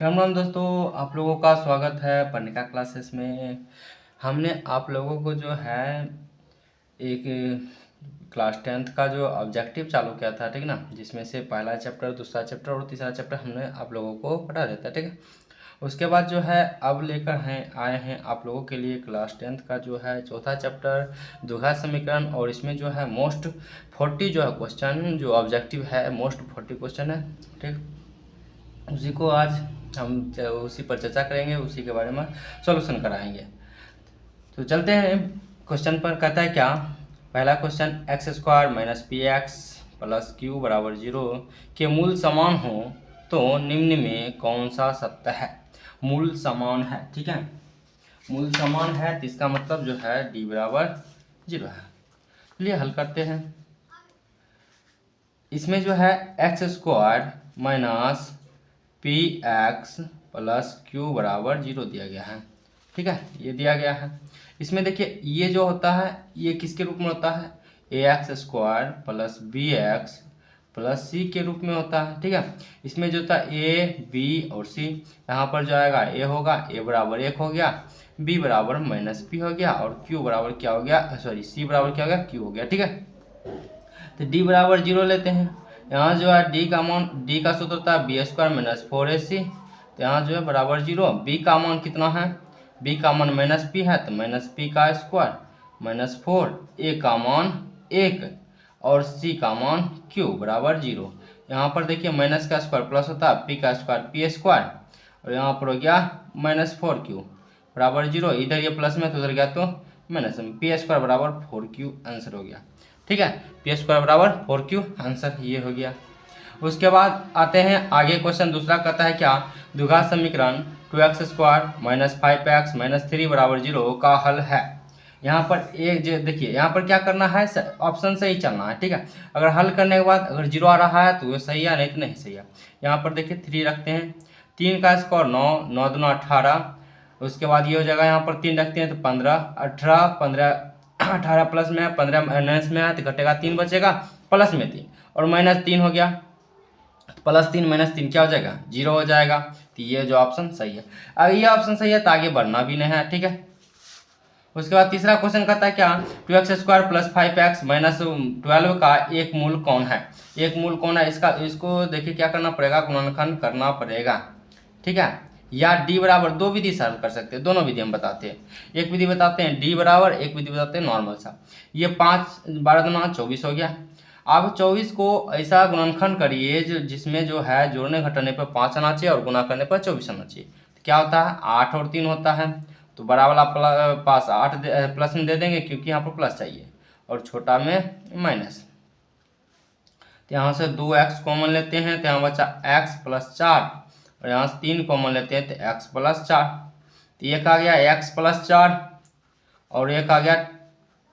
राम राम दोस्तों, आप लोगों का स्वागत है पर्णिका क्लासेस में। हमने आप लोगों को जो है एक क्लास 10th का जो ऑब्जेक्टिव चालू किया था, ठीक ना, जिसमें से पहला चैप्टर, दूसरा चैप्टर और तीसरा चैप्टर हमने आप लोगों को पढ़ा देता है, ठीक है। उसके बाद जो है अब लेकर आए हैं आप लोगों के लिए क्लास 10th का जो है चौथा चैप्टर द्विघात समीकरण। और इसमें जो है मोस्ट 40 जो है क्वेश्चन, जो ऑब्जेक्टिव है मोस्ट 40 क्वेश्चन है, ठीक। उसी को आज हम उसी पर चर्चा करेंगे, उसी के बारे में सॉल्यूशन कराएंगे। तो चलते हैं क्वेश्चन पर। कहता है क्या, पहला question, x square minus P x plus Q बराबर 0 के मूल समान हो तो निम्न में कौन सा सत्य है। मूल समान है, ठीक है, मूल समान है तो इसका मतलब जो है डी बराबर 0 है। चलिए हल करते हैं। इसमें जो है x square minus P x plus Q बराबर 0 दिया गया है, ठीक है, ये दिया गया है। इसमें देखिए ये जो होता है ये किसके रूप में होता है, A X square plus B X plus C के रूप में होता है, ठीक है। इसमें जो था ए बी और सी, यहाँ पर जो आएगा ए होगा, ए बराबर 1 हो गया, बी बराबर माइनस पी हो गया और क्यू बराबर क्या हो गया, सॉरी सी बराबर क्या हो गया, क्यू हो गया, ठीक है। तो डी बराबर 0 लेते हैं। यहाँ जो है डी का मान, डी का सूत्र होता है बी स्क्वायर माइनस 4ac, तो यहाँ जो है बराबर 0। बी का मान कितना है, बी का मान माइनस पी है तो माइनस पी का स्क्वायर माइनस 4, ए का मान 1 और सी का मान क्यू बराबर 0। यहाँ पर देखिए माइनस का स्क्वायर प्लस होता है पी का स्क्वायर पी स्क्वायर, और यहाँ पर हो गया माइनस 4q बराबर 0। इधर ये प्लस में तो उधर गया तो माइनस में, पी स्क्वायर बराबर 4q आंसर हो गया, ठीक है। पी स्क्वायर बराबर 4q आंसर ये हो गया। उसके बाद आते हैं आगे क्वेश्चन दूसरा। कहता है क्या, द्विघात समीकरण 2x square minus 5x minus 3 बराबर 0 का हल है। यहाँ पर एक जो देखिए, यहाँ पर क्या करना है, ऑप्शन से ही चलना है, ठीक है। अगर हल करने के बाद अगर 0 आ रहा है तो वो सही है, नहीं तो नहीं सही है। यहाँ पर देखिए 3 रखते हैं, 3 का स्क्वायर 9, 9 दूना 18। उसके बाद ये हो जाएगा, यहाँ पर 3 रखते हैं तो 15, 18, 15, 18 प्लस में है, 15 माइनस में है तो घटेगा 3 बचेगा, प्लस में 3 और माइनस 3 हो गया, प्लस 3 माइनस 3 क्या हो जाएगा, 0 हो जाएगा। तो ये जो ऑप्शन सही है, अगर ये ऑप्शन सही है तो आगे बढ़ना भी नहीं है, ठीक है। उसके बाद तीसरा क्वेश्चन कहता है क्या, 2x square plus 5x minus 12 का एक मूल कौन है। एक मूल कौन है, इसको देखिए क्या करना पड़ेगा, गुणनखंड करना पड़ेगा, ठीक है। या डी बराबर, दो विधि से हल कर सकते हैं, दोनों विधि हम बताते हैं। एक विधि बताते हैं डी बराबर, एक विधि बताते हैं नॉर्मल सा। ये 5 12 दूना 24 हो गया। अब 24 को ऐसा गुणनखंड करिए जो जिसमें जो है जोड़ने घटाने पर 5 आना चाहिए और गुना करने पर 24 आना चाहिए। तो क्या होता है, 8 और 3 होता है, तो बड़ा वाला पास 8 प्लस में दे देंगे क्योंकि यहाँ पर प्लस चाहिए, और छोटा में माइनस। तो यहाँ से 2x कॉमन लेते हैं तो यहाँ बचा x प्लस 4, और यहाँ से 3 कॉमन लेते हैं तो x प्लस 4। तो एक आ गया x प्लस 4 और एक आ गया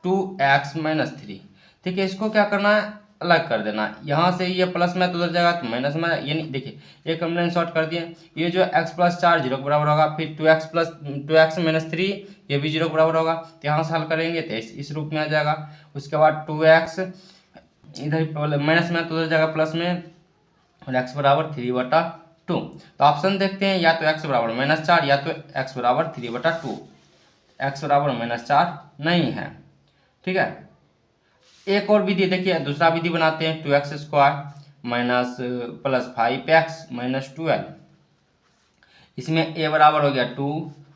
2x माइनस 3, ठीक है। इसको क्या करना है, अलग कर देना। यहाँ से ये प्लस में तो उधर जाएगा तो माइनस में, ये नहीं, देखिए एक हमने शॉर्ट कर दिए। ये जो x प्लस 4 0 के बराबर होगा, फिर 2x माइनस 3 ये भी 0 के बराबर होगा, तो यहाँ से हल करेंगे तो इस रूप में आ जाएगा। उसके बाद 2x इधर माइनस में तो उधर जाएगा प्लस में, और x बराबर 3/2। तो ऑप्शन देखते हैं, या तो x बराबर -4 या तो x बराबर 3/2। x बराबर -4 नहीं है, ठीक है। एक और विधि देखिए, दूसरा विधि बनाते हैं, 2x square minus plus 5x minus 12। इसमें a बराबर हो गया 2,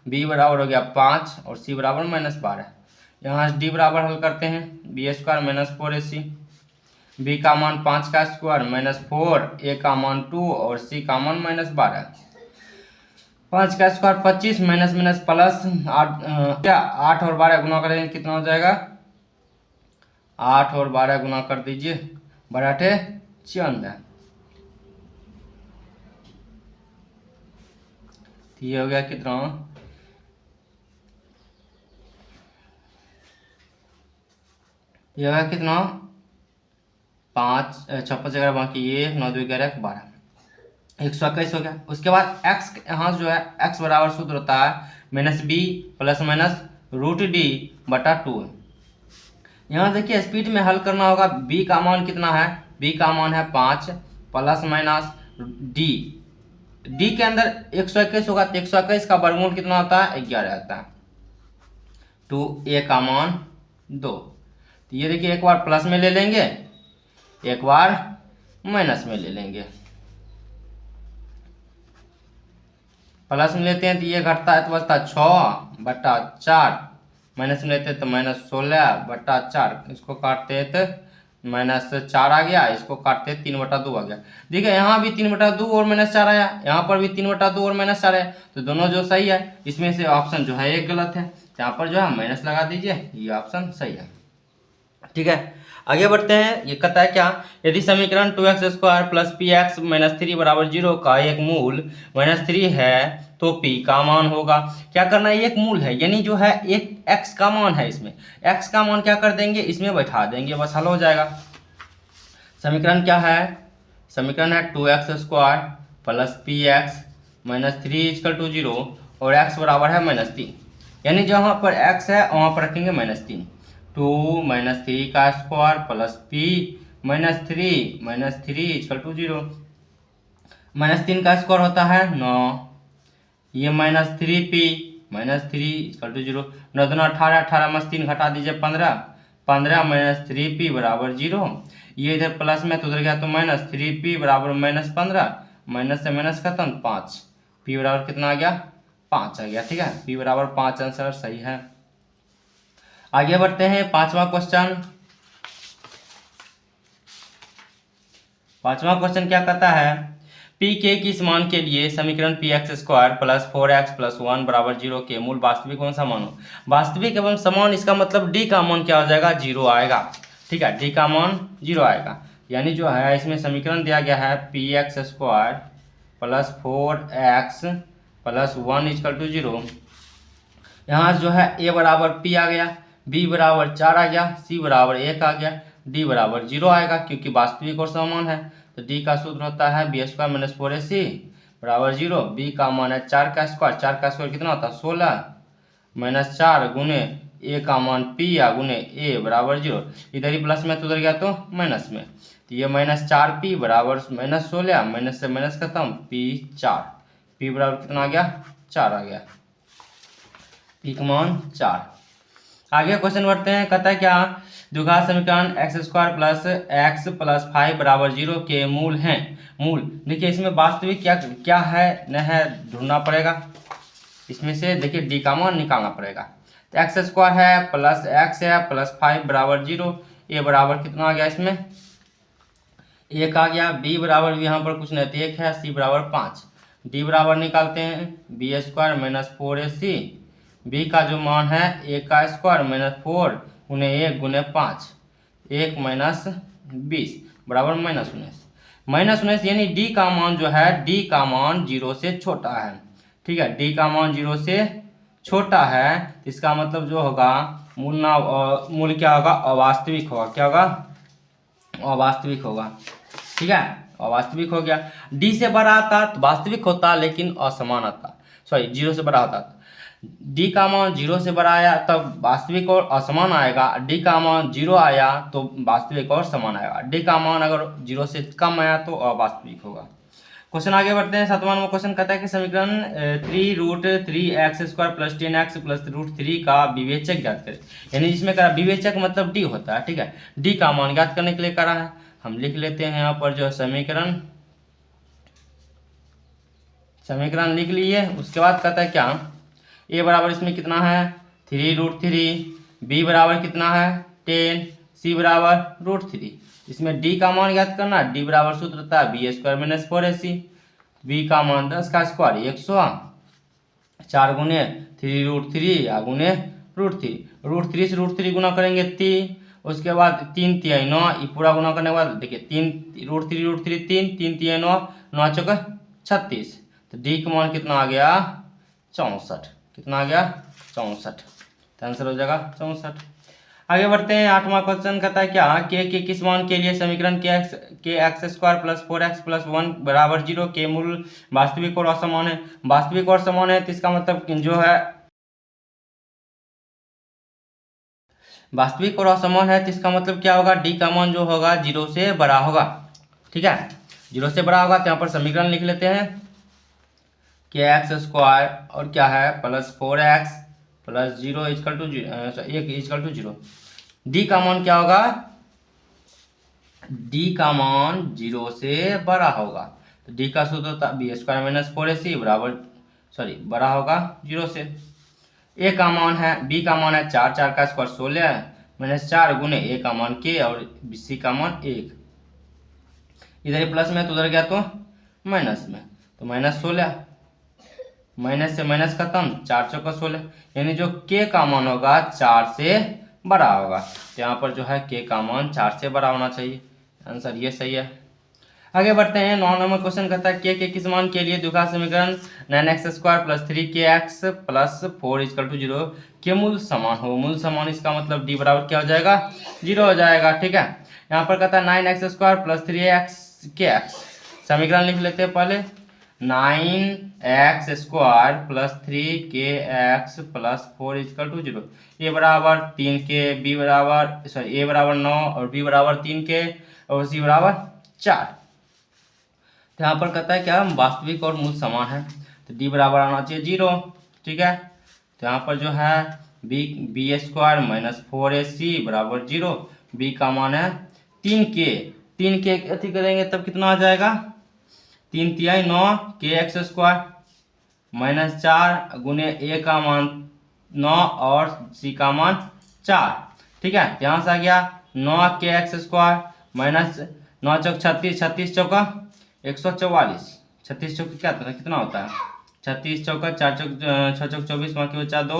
b बराबर हो गया 5 और c बराबर -12। यहाँ से d बराबर हल करते हैं, b square minus 4ac, b का मान 5 का स्क्वायर माइनस 4, a का मान 2 और c का मान -12। 5 का स्क्वायर 25 माइनस माइनस प्लस 8, क्या 8 और 12 गुना करेंगे कितना हो जाएगा, 8 और 12 गुना कर दीजिए, 12 94। ये हो गया कितना, ये हो गया कितना, 5 6 5 11 बाकी 1 9 2 11 12, 121 हो गया। उसके बाद x यहाँ जो है x बराबर सूत्र होता है -b प्लस माइनस √d/2। यहाँ देखिए स्पीड में हल करना होगा, b का मान कितना है, b का मान है 5 प्लस माइनस d डी के अंदर 121 होगा तो 121 का वर्गमूल कितना होता है? 11 आता है। टू ए का मान 2। तो ये देखिए एक बार प्लस में ले लेंगे, एक बार माइनस में ले लेंगे। प्लस में लेते हैं तो ये घटता है तो बचता 6/4, माइनस में लेते हैं तो -16/4, इसको काटते हैं तो -4 आ गया, इसको काटते हैं 3/2 आ गया। देखिए यहाँ भी 3/2 और -4 आया, यहाँ पर भी 3/2 और -4 आया, तो दोनों जो सही है, इसमें से ऑप्शन जो है एक गलत है, यहाँ पर जो है माइनस लगा दीजिए, ये ऑप्शन सही है। ठीक है, आगे बढ़ते हैं। ये कहता है क्या? यदि समीकरण 2x² प्लस px -3 बराबर 0 का एक मूल -3 है तो p का मान होगा। क्या करना है? एक मूल है, यानी जो है एक x का मान है, इसमें x का मान क्या कर देंगे? इसमें बैठा देंगे, बस हल हो जाएगा। समीकरण क्या है? समीकरण है 2x² प्लस px -3 = 0 और x बराबर है -3, यानी जहाँ पर x है वहाँ पर रखेंगे -3। 2 -3 का स्क्वायर प्लस p -3 = 0। -3 का स्क्वायर होता है 9, ये -3p -3 = 0। 9 दूना 18, 18 में 3 घटा दीजिए 15, 15 -3p बराबर 0। ये इधर प्लस में तो उधर गया तो -3p बराबर -15, माइनस से माइनस खत्म 5, p बराबर कितना आ गया? 5 आ गया। ठीक है, p बराबर 5 आंसर सही है। आगे बढ़ते हैं। पांचवा क्वेश्चन क्या कहता है? p के किस मान के लिए समीकरण px² प्लस 4x प्लस 1 बराबर 0 के मूल वास्तविक एवं समान हो। वास्तविक एवं समान, इसका मतलब d का मान क्या हो जाएगा? 0 आएगा। ठीक है, d का मान 0 आएगा, यानी जो है इसमें समीकरण दिया गया है px² प्लस 4x प्लस 1 = 0। यहाँ जो है a बराबर p आ गया, b बराबर 4 आ गया, c बराबर 1 आ गया, d बराबर 0 आएगा, क्योंकि वास्तविक और समान है। तो d का सूत्र होता है b² - 4ac बराबर 0। b का मान है 4 का स्क्वायर, 4 का स्क्वायर कितना होता है? 16 -4 गुने a का मान p या गुने a बराबर 0। इधर ही प्लस में तो उधर गया तो माइनस में, तो ये -4p बराबर -16, माइनस से माइनस खत्म p 4, p बराबर कितना आ गया? 4 आ गया, p का मान 4। आगे क्वेश्चन बढ़ते हैं। कहता है क्या? द्विघात समीकरण x² प्लस x प्लस 5 बराबर 0 के मूल हैं। मूल देखिए, इसमें वास्तविक क्या क्या है न है ढूंढना पड़ेगा। इसमें से देखिए d का मान निकालना पड़ेगा। तो x² है प्लस x है प्लस 5 बराबर 0, a बराबर कितना आ गया? इसमें 1 आ गया, b बराबर भी यहाँ पर कुछ नहीं तो 1 है, c बराबर 5, d बराबर निकालते हैं b² - 4ac। b का जो मान है a का स्क्वायर -4 गुने 1 गुने 5, 1 - 20 बराबर -19, यानी d का मान जो है, d का मान 0 से छोटा है। ठीक है, d का मान 0 से छोटा है, इसका मतलब जो होगा मूल क्या होगा? अवास्तविक होगा। क्या होगा? अवास्तविक होगा। ठीक है, अवास्तविक हो गया। d से बड़ा आता तो वास्तविक होता, लेकिन असमान आता, सॉरी 0 से बड़ा होता। d का मान 0 से बड़ा आया तब वास्तविक और असमान आएगा, d का मान 0 आया तो वास्तविक और समान आएगा, d का मान अगर 0 से कम आया तो अवास्तविक होगा। क्वेश्चन आगे बढ़ते हैं। 7वां नंबर क्वेश्चन कहता है कि समीकरण 3√3x² प्लस 10x प्लस √3 का विवेचक ज्ञात करें। यानी जिसमें करा विवेचक मतलब d होता है। ठीक है, d का मान ज्ञात करने के लिए करा है। हम लिख लेते हैं यहाँ पर जो समीकरण लिख लिए। उसके बाद कहता है क्या? a बराबर इसमें कितना है? 3√3, b बराबर कितना है? 10, c बराबर √3। इसमें d का मान ज्ञात करना, d बराबर सूत्र होता है b² - 4ac। b का मान 10 का स्क्वायर 100, 4 गुने 3√3 या गुने √3, √3 से √3 गुना करेंगे 3, उसके बाद 3 तिहाई 9, ये पूरा गुना करने के बाद देखिए 3 √3 3, 3 तिहाई 9, 9 चौका 36, तो d का मान कितना आ गया? 64। कितना आ गया? 64, तो आंसर हो जाएगा 64। आगे बढ़ते हैं। 8वां क्वेश्चन कहता है क्या? के किस मान के लिए समीकरण के x² प्लस 4x प्लस 1 बराबर 0 के मूल वास्तविक और असमान है। वास्तविक और समान है तो इसका मतलब जो है वास्तविक और असमान है तो इसका मतलब क्या होगा? d का मान जो होगा 0 से बड़ा होगा। ठीक है, 0 से बड़ा होगा तो यहाँ पर समीकरण लिख लेते हैं। के एक्स स्क्वायर और क्या है plus 4x plus 0 equal to 1 equal to 0। D का मान क्या होगा, डी का मान 0 से बड़ा होगा। तो डी का सूत्र होता है बी स्क्वायर माइनस 4ac बराबर बड़ा होगा 0 से। ए का मान है, बी का मान है 4, 4 का स्क्वायर 16 माइनस 4 गुने ए का मान के और सी का मान 1। इधर प्लस में तो उधर गया तो माइनस में, तो माइनस 16, माइनस से माइनस खत्म, 4 चौका 16, यानी जो के का मान होगा 4 से बड़ा होगा। तो यहाँ पर जो है के का मान 4 से बड़ा होना चाहिए, आंसर ये सही है। आगे बढ़ते हैं। 9 नंबर क्वेश्चन कहता है के किस मान के लिए द्विघात समीकरण 9x square plus 3kx plus 4 equal to 0 के मूल समान हो। मूल समान इसका मतलब डी बराबर क्या हो जाएगा, 0 हो जाएगा। ठीक है, यहाँ पर कहता है 9x स्क्वायर प्लस 3kx, समीकरण लिख लेते हैं पहले। 9x square plus 3kx plus 4 equal to 0, A बराबर 3k, बी बराबर ए बराबर 9 और बी बराबर 3k और सी बराबर 4। तो यहाँ पर कहता है क्या वास्तविक और मूल समान है, तो डी बराबर आना चाहिए 0। ठीक है, तो यहाँ पर जो है बी स्क्वायर माइनस 4ac बराबर 0, बी का मान है 3k अथी करेंगे तब कितना आ जाएगा, 3 तिहाई 9 के एक्स स्क्वायर माइनस 4 गुने ए का मान 9 और सी का मान 4। ठीक है, यहाँ से आ गया 9 के एक्स स्क्वायर माइनस 9 चौक 36, 36 चौका 144, 36 चौक क्या कितना होता है, 36 चौका 4 चौक 6 चौक 24, बाकी बचा 2,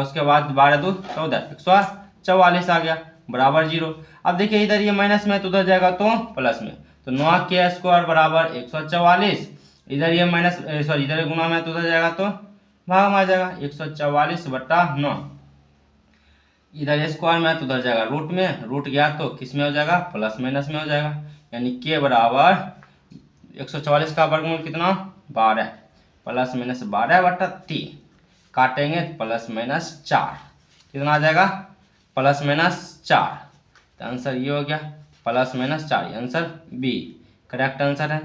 उसके बाद 12 2 14, 144 आ गया बराबर 0। अब देखिए इधर ये माइनस में तो उधर जाएगा तो प्लस में, तो 9 के स्क्वायर बराबर 144, इधर ये माइनस इधर गुना में तो उधर जाएगा तो भाग में आ जाएगा 144/9, इधर स्क्वायर में तो उधर जाएगा रूट में, रूट गया तो किस में हो जाएगा, प्लस माइनस में हो जाएगा, यानी के बराबर 144 का वर्गमूल कितना 12 प्लस माइनस 12/3, काटेंगे प्लस माइनस 4, कितना आ जाएगा प्लस माइनस 4। तो आंसर ये हो गया plus minus 4, answer B correct answer है।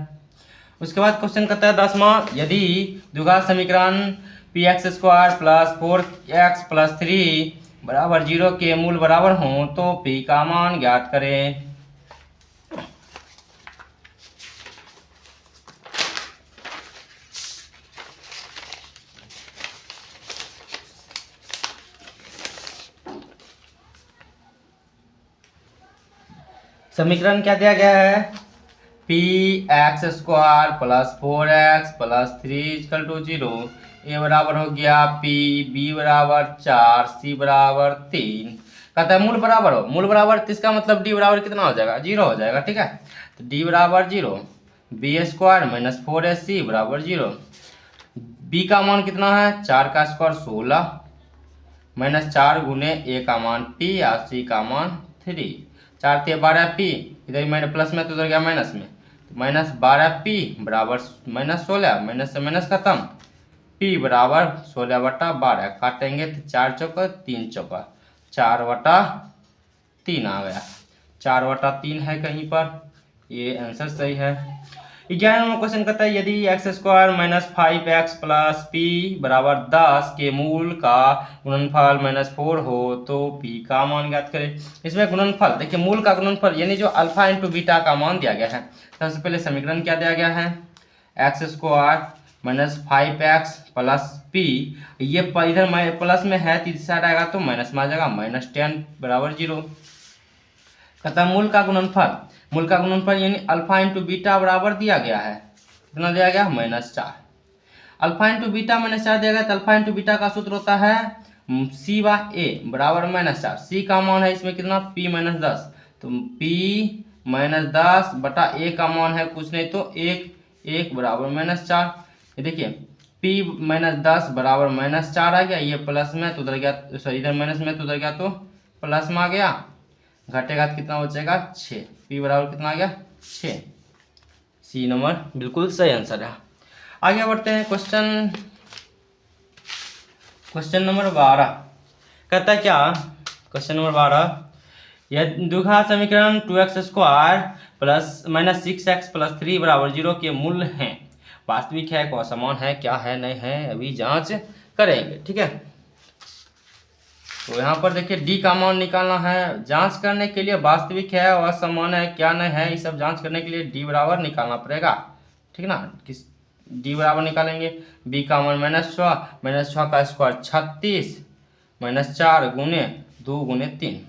उसके बाद क्वेश्चन कहता है 10वां, यदि द्विघात समीकरण P X square plus 4x plus 3 बराबर 0 के मूल बराबर हों तो पी का मान ज्ञात करें। समीकरण क्या दिया गया है, P X square plus 4x plus 3 equal to 0, A बराबर हो गया पी, बी बराबर 4, सी बराबर 3। कहता है मूल बराबर हो, मूल बराबर तो इसका मतलब डी बराबर कितना हो जाएगा, 0 हो जाएगा। ठीक है, तो डी बराबर 0, बी स्क्वायर माइनस 4ac बराबर 0, बी का मान कितना है 4 का स्क्वायर 16 माइनस 4 गुने ए का मान पी और सी का मान 3, 4 × 12 पी, इधर मैंने प्लस में तो उधर गया माइनस में, तो माइनस 12 पी बराबर माइनस 16, माइनस से माइनस खत्म, पी बराबर 16/12, काटेंगे तो 4 चौका 3 चौका 4/3 आ गया, 4/3 है कहीं पर, ये आंसर सही है। 11वां क्वेश्चन कहता है यदि x square minus 5x plus P बराबर 10 के मूल का गुणनफल -4 हो तो पी का मान ज्ञात करें। इसमें गुणनफल देखिए, मूल का गुणनफल यानी जो अल्फा इंटू बीटा का मान दिया गया है। सबसे पहले समीकरण क्या दिया गया है, x square minus 5x plus P, ये इधर प्लस में है तो इस साइड आएगा तो माइनस में आ जाएगा, -10 बराबर 0। कहता मूल का गुणनफल, मूल का गुणनफल यानी अल्फा इंटू बीटा बराबर दिया गया है, कितना दिया गया -4, अल्फा इंटू बीटा -4 दिया गया, तो अल्फा इंटू बीटा का सूत्र होता है c/a बराबर -4, सी का मान है इसमें कितना p -10, तो p -10 बटा a का मान है कुछ नहीं तो 1 बराबर -4। ये देखिए p -10 बराबर -4 आ गया, ये प्लस में तो उधर गया, सॉरी इधर माइनस में तो उधर गया तो प्लस में आ गया, घटेगा तो कितना बचेगा 6, पी बराबर कितना आ गया 6, सी नंबर बिल्कुल सही आंसर है। आगे बढ़ते हैं क्वेश्चन नंबर 12 कहता है क्या, क्वेश्चन नंबर 12, यह द्विघात समीकरण 2x square plus -6x plus 3 बराबर 0 के मूल हैं, वास्तविक है, असमान है, क्या है नहीं है, अभी जांच करेंगे। ठीक है, तो यहाँ पर देखिए डी का मान निकालना है। जांच करने के लिए वास्तविक है, असमान है, क्या नहीं है, ये सब जांच करने के लिए डी बराबर निकालना पड़ेगा। ठीक ना, किस डी बराबर निकालेंगे, बी का मान -6 का स्क्वायर 36 -4 गुने 2 गुने 3,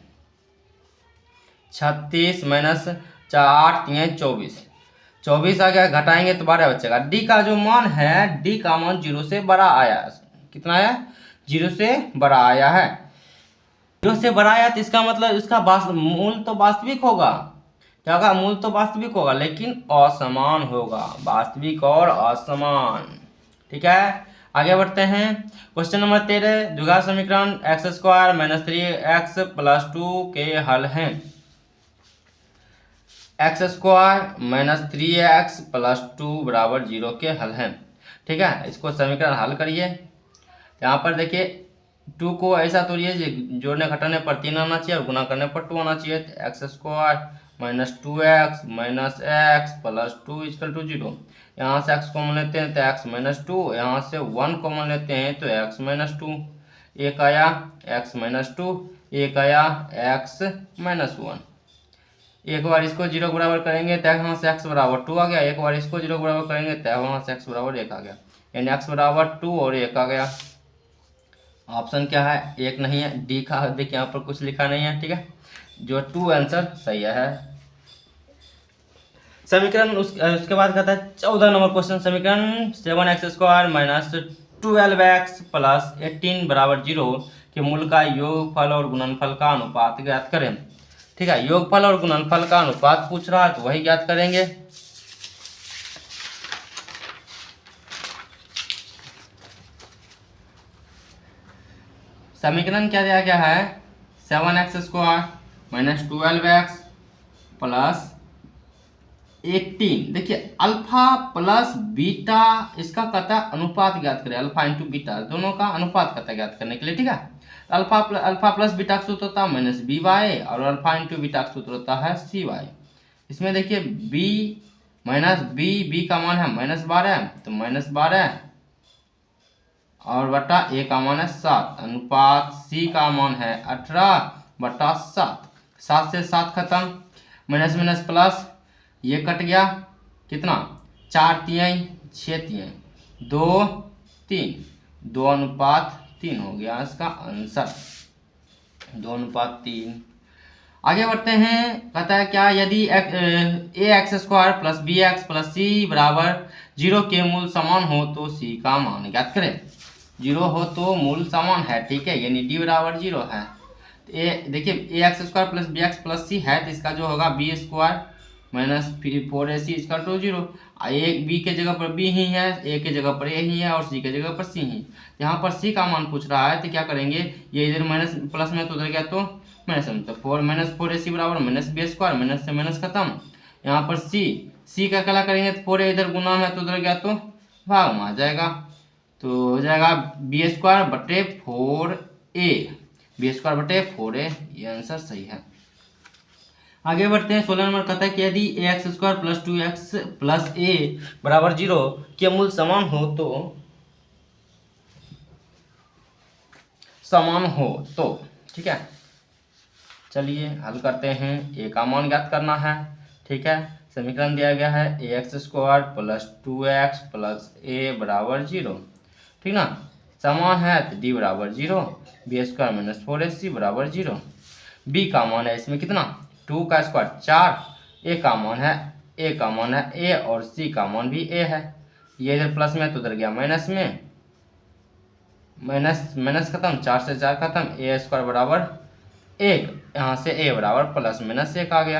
36 -4 3 24 आ गया, घटाएंगे तो 12 बचेगा। डी का जो मान है, डी का मान 0 से बड़ा आया, कितना आया, 0 से बड़ा आया है। 0 से बड़ा आया तो इसका मतलब इसका मूल तो वास्तविक होगा, क्या होगा, मूल तो वास्तविक होगा लेकिन असमान होगा, वास्तविक और असमान। ठीक है, आगे बढ़ते हैं। क्वेश्चन नंबर 13, द्विघात समीकरण x² - 3x + 2 के हल हैं। x² - 3x + 2 = 0 के हल हैं। ठीक है, इसको समीकरण हल करिए। यहाँ पर देखिए 2 को ऐसा तोड़िए, जोड़ने घटाने पर 3 आना चाहिए और गुना करने पर 2 आना चाहिए। तो x² - 2x - x + 2 = 0। यहाँ से x कॉमन लेते हैं तो x - 2, यहाँ से 1 कॉमन लेते हैं तो x - 2, एक आया x - 2, एक आया x - 1। एक बार इसको 0 के बराबर करेंगे तो यहाँ से x = 2 आ गया, एक बार इसको 0 के बराबर करेंगे तो यहाँ से x = 1 आ गया, यानी x = 2 और 1 आ गया। ऑप्शन क्या है, 1 नहीं है, डी का देखिए यहाँ पर कुछ लिखा नहीं है। ठीक है, जो 2 आंसर सही है। समीकरण उसके बाद कहता है 14 नंबर क्वेश्चन, समीकरण 7x² - 12x + 18 = 0 के मूल का योगफल और गुणनफल का अनुपात ज्ञात करें। ठीक है, योगफल और गुणनफल का अनुपात पूछ रहा है तो वही ज्ञात करेंगे। समीकरण क्या दिया गया है, 7x² - 12x + 18। देखिए अल्फा प्लस बीटा, इसका कहता है अनुपात ज्ञात करें, अल्फा इंटू बीटा दोनों का अनुपात कहता है ज्ञात करने के लिए। ठीक है, अल्फा प्लस बीटा का सूत्र होता है -by और अल्फा इंटू बीटा का सूत्र होता है cy। इसमें देखिए b का मान है -12, तो -12 और बटा a का मान है 7, अनुपात c का मान है 18/7। 7 से 7 खत्म, माइनस माइनस प्लस, ये कट गया, कितना 4 3 6 3 2 3, 2:3 हो गया इसका आंसर, 2:3। आगे बढ़ते हैं, कहता है क्या, यदि ax² + bx + c = 0 के मूल समान हो तो c का मान ज्ञात करें। 0 हो तो मूल समान है, ठीक है, यानी d = 0 है। तो देखिए ax² + bx + c है तो इसका जो होगा b² - 4ac = 0। एक b के जगह पर b ही है, a के जगह पर a ही है और c के जगह पर c ही। यहाँ पर c का मान पूछ रहा है तो क्या करेंगे, ये इधर माइनस प्लस में तो उधर गया तो माइनस में, तो 4-4ac = -b², माइनस से माइनस खत्म। यहाँ पर c का क्या करेंगे तो 4a इधर गुना में तो उधर गया तो भाग में आ जाएगा, तो हो जाएगा b² बटे 4a, b² बटे 4a, ये आंसर सही है। आगे बढ़ते हैं, 16 नंबर कहता है कि यदि ax² + 2x + a = 0 के मूल समान हो तो ठीक है, चलिए हल करते हैं। a का मान ज्ञात करना है। ठीक है, समीकरण दिया गया है ax² + 2x + a = 0। ठीक ना, समान है तो d = 0, b² - 4ac = 0। b का मान है इसमें कितना 2 का स्क्वायर 4, a का मान है a और c का मान भी a है। ये इधर प्लस में तो उधर गया माइनस में, माइनस खत्म, 4 से 4 खत्म, a² = 1, यहाँ से a = +-1 आ गया,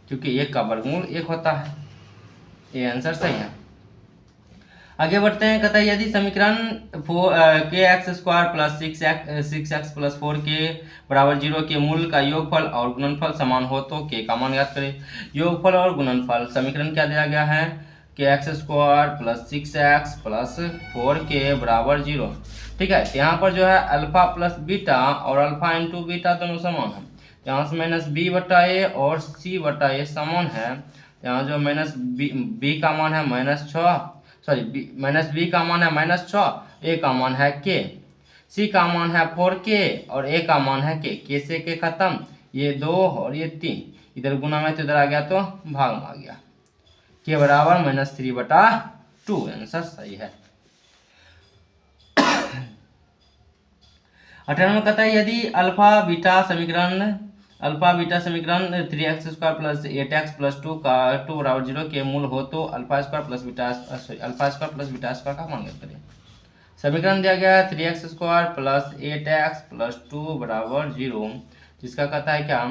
क्योंकि 1 का वर्गमूल 1 होता है। ये आंसर सही है। आगे बढ़ते हैं, कहता है यदि समीकरण kx² + 6x + 4 के = 0 के मूल का योगफल और गुणनफल समान हो तो k का मान ज्ञात करें। योगफल और गुणनफल समीकरण क्या दिया गया है, kx² + 6x + 4 के = 0। ठीक है, यहाँ पर जो है अल्फा प्लस बीटा और अल्फा इंटू बीटा दोनों समान है, यहाँ से -b/a और c/a समान है। यहाँ जो b का मान है -6, सॉरी माइनस बी का मान है -6, ए का मान है के, सी का मान है 4k और ए का मान है के से के खत्म, ये 2 और ये 3, इधर गुना में तो इधर आ गया तो भाग में आ गया, के बराबर -3/2, आंसर सही है। 98 कहता है यदि अल्फा बीटा समीकरण 3x² + 8x + 2 का 2 = 0 के मूल हो तो alpha square plus beta square का मान ज्ञात करें। समीकरण दिया गया है 3x² + 8x + 2 = 0, जिसका कहता है क्या,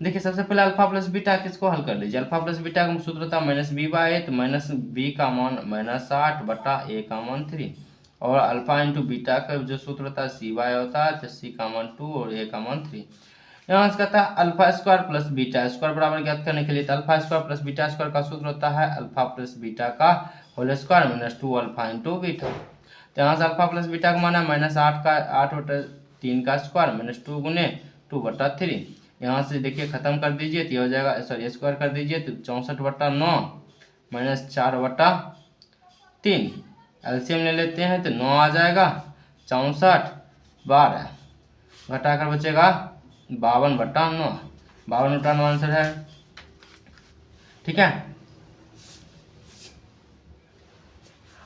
देखिए सबसे पहले अल्फा प्लस बीटा किसको हल कर लीजिए। अल्फा प्लस बीटा का सूत्र था -b/a, तो -b का मान -8/a का मान 3, और अल्फा इंटू बीटा का जो सूत्र था c/a होता है, तो c का मान 2 और a का मान 3। यहाँ से कहता है alpha square plus beta square बराबर ज्ञात करने के लिए, तो alpha square plus beta square का सूत्र होता है अल्फा प्लस बीटा का whole square -2 alpha into beta. तो यहाँ से अल्फा प्लस बीटा का मान है -8/3 का स्क्वायर -2 गुने 2/3। यहाँ से देखिए खत्म कर दीजिए तो ये हो जाएगा, सॉरी स्क्वायर कर दीजिए तो 64/9 -4/3, एलसीएम ले लेते हैं तो 9 आ जाएगा, 64 12 घटाकर बचेगा 52/9, 52/9 आंसर है। ठीक है,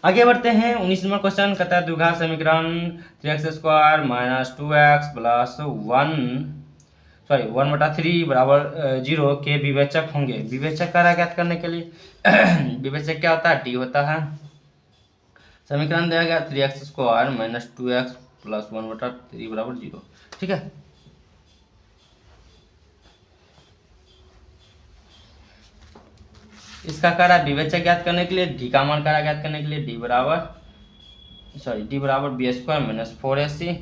आगे बढ़ते हैं। 19 नंबर क्वेश्चन कहता है द्विघात समीकरण 3x² - 2x + 1/3 = 0 के विवेचक होंगे। विवेचक कार्य ज्ञात करने के लिए विवेचक क्या होता है, डी होता है। समीकरण दिया गया 3x² - 2x + 1/3 = 0। ठीक है, इसका कार्य विवेचक ज्ञात करने के लिए, डी का मान कार्य ज्ञात करने के लिए डी बराबर b² - 4ac,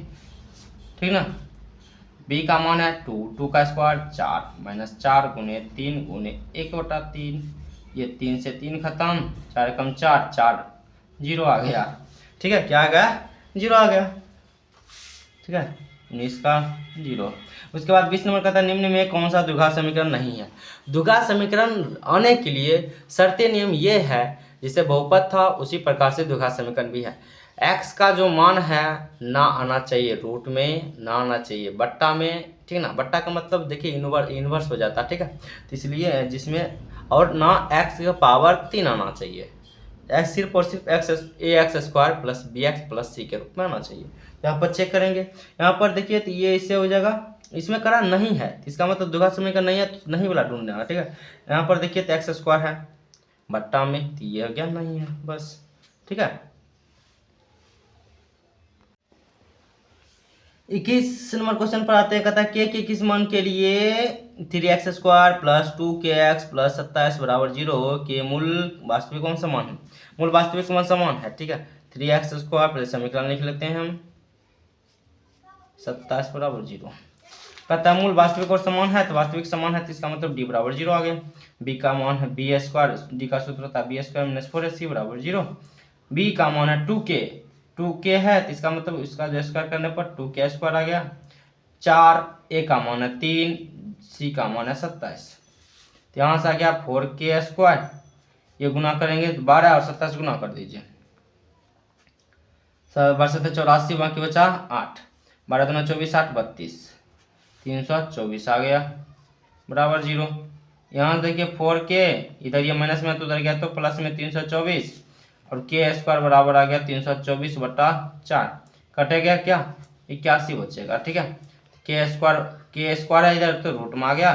ठीक ना। b का मान है 2 का स्क्वायर 4 -4 गुने 3 गुने 1/3, ये 3 से 3 खत्म, 4 कम 4 4 0 आ गया। ठीक है, क्या आ गया, 0 आ गया। ठीक है, 19 का 0। उसके बाद 20 नंबर का था निम्न में कौन सा द्विघात समीकरण नहीं है। द्विघात समीकरण आने के लिए शर्तीय नियम ये है, जिसे बहुपद था उसी प्रकार से द्विघात समीकरण भी है। x का जो मान है ना आना चाहिए रूट में, ना आना चाहिए बट्टा में, ठीक ना। बट्टा का मतलब देखिए इन्वर्स हो जाता है, ठीक है। तो इसलिए जिसमें, और ना x का पावर 3 आना चाहिए, x सिर्फ और सिर्फ ax² + bx + c के रूप में आना चाहिए। यहाँ पर चेक करेंगे, यहाँ पर देखिए तो ये इससे हो जाएगा, इसमें करा नहीं है, इसका मतलब द्विघात समीकरण नहीं है, तो नहीं वाला ढूंढ लेना। ठीक है, यहाँ पर देखिए तो x² है बट्टा में, तो ये हो गया नहीं है, बस। ठीक है, 21 नंबर क्वेश्चन पर आते हैं। कहता है के किस मान के लिए 3x² + 2kx + 27 = 0 के मूल वास्तविक मान समान है। मूल वास्तविक मान समान है, ठीक है। 3x² पहले समीकरण लिख लेते हैं हम, 27 = 0। कहता है मूल वास्तविक और समान है, तो वास्तविक समान है तो इसका मतलब d = 0 आ गया। b का मान है b², d का सूत्र था b² - 4ac = 0। b का मान है 2k है, तो इसका मतलब इसका जो स्क्वायर करने पर 2k² आ गया। 4, a का मान है 3, c का मान है 27, तो यहाँ से आ गया 4k²। ये गुना करेंगे तो 12 और 27 गुना कर दीजिए, 84, बाकी बचा 8, 12 दूना 24, 8 32, 324 आ गया बराबर 0। यहाँ देखिए 4k, इधर ये माइनस में तो उधर गया तो प्लस में 324, और k² बराबर आ गया 324/4, कटेगा क्या, 81 बचेगा। ठीक है, k² है इधर तो रूट में आ गया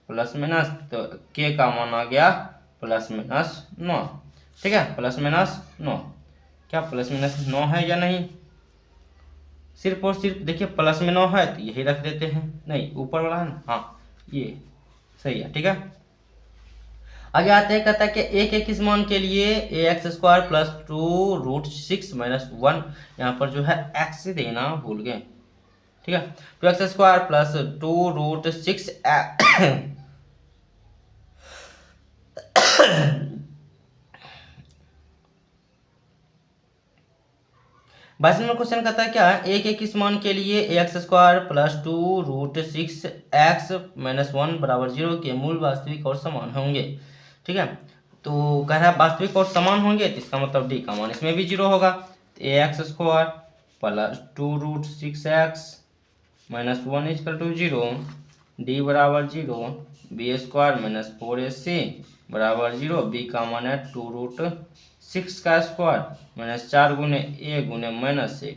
प्लस माइनस, तो k का मान आ गया +-9। ठीक है, +-9, क्या +-9 है या नहीं, सिर्फ और सिर्फ देखिए +-9 है तो यही रख देते हैं, नहीं ऊपर वाला है ना, हाँ ये सही है। ठीक है, आगे आते हैं। कहता है कि a के किस मान के लिए ax² + 2√6 - 1, यहाँ पर जो है x देना भूल गए। ठीक है, 2x² + 2√6 22 नंबर क्वेश्चन कहता है क्या, a के किस मान के लिए ax² + 2√6x - 1 = 0 के मूल वास्तविक और समान होंगे। ठीक है, तो कह रहा है वास्तविक और समान होंगे, तो इसका मतलब डी का मान इसमें भी 0 होगा। तो A X square plus 2√6x minus 1 equal to 0, D बराबर 0, बी स्क्वायर माइनस 4ac बराबर 0, बी का मान है 2√6 का स्क्वायर माइनस 4 गुने ए गुने -1,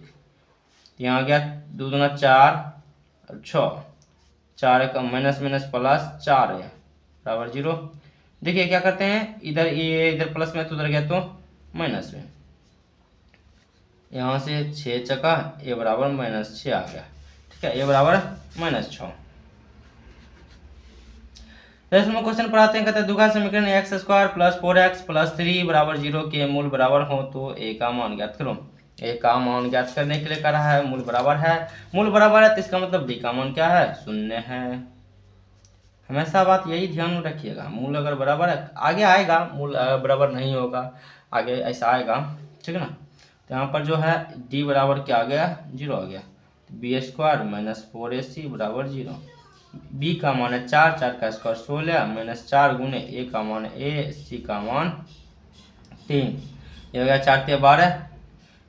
यहाँ गया 2 दूना 4 और 6, 4 का माइनस माइनस प्लस 4 है बराबर 0। देखिए क्या करते हैं, इधर ये इधर प्लस में तो उधर गया तो माइनस में, यहाँ से 6 चका ए बराबर -6 आ गया। ठीक है, ए बराबर -6। इसमें क्वेश्चन पढ़ाते हैं, कहते हैं दुघा समीकरण x square plus 4x plus 3 बराबर 0 के मूल बराबर हो तो ए का मान ज्ञात करो। ए का मान ज्ञात करने के लिए कह रहा है मूल बराबर है, मूल बराबर है तो इसका मतलब डी का मान क्या है, 0 है। हमेशा बात यही ध्यान में रखिएगा, मूल अगर बराबर है आगे आएगा, मूल बराबर नहीं होगा आगे ऐसा आएगा, ठीक है ना। तो यहाँ पर जो है डी बराबर क्या आ गया, 0 आ गया, बी स्क्वायर माइनस 4ac बराबर 0, बी का मान है 4, 4 का स्क्वायर 16 माइनस 4 गुने ए का मान ए, सी का मान 3, ये हो गया 4 × 12,